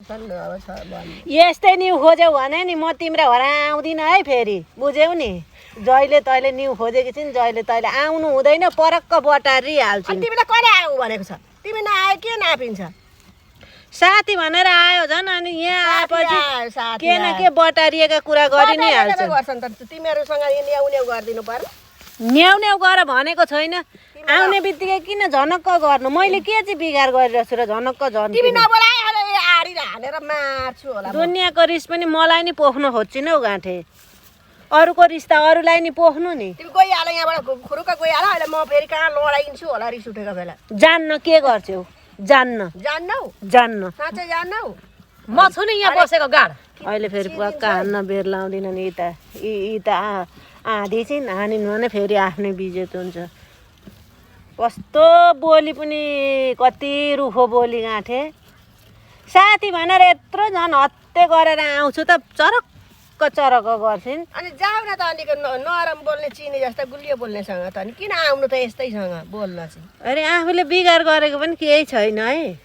यस्तै न्यु खोज्यौ भने नि म तिम्रो घर आउँदिन है फेरि बुझ्यौ नि जहिले तैले न्यु खोजेकी छिन् जहिले तैले आउनु हुँदैन परक्क बटारिहाल्छु तिमीलाई कसले आऊ भनेको छ तिमी नआए के नापिन्छ साथी भनेर आयो झन् अनि यहाँ आएपछि के न के बटारिएका कुरा गरि नै हाल्छ गर्छन् त तिमीहरूसँग न्याउ गरिदिनु पर्यो न्याउ गर भनेको छैन आउने बित्तिकै किन झनक्क गर्नु मैले के चाहिँ बिगार गरिरहेको छु र झनक्क झन् तिमी नबोलाए आडी हालेर मार्छु होला दुनियाँको रिस पनि मलाई नि पोख्न खोज्छिन हौ गाँठे अरूको रिस्ता अरूलाई नि पोख्नु नि तिमी गइहाल यहाँबाट खुरुक्क गइहाल अहिले म फेरि कहाँ लडाइन्छु होला रिस उठेको बेला जान्न के गर्छौ जान्नौ साँच्चै जान्नौ म छु नि यहाँ बसेको गाड अहिले फेरि पक्का हान्न बेर लाउँदिन नि यी त आधी छिन् हानिन् भने फेरि आफ्नै बिजेत हुन्छ कस्तो बोली पनि कति रुखो बोली गाँठे साथी भनेर यत्रो झन् हत्ते गरेर आउँछु त चरक्क गर्छिन् अनि जाऊ न त अलिक नरम बोल्ने चिनी जस्तो गुलियो बोल्नेसँग त अनि किन आउनु त यस्तैसँग बोल्न चाहिँ अरे आफूले बिगार गरेको पनि केही छैन है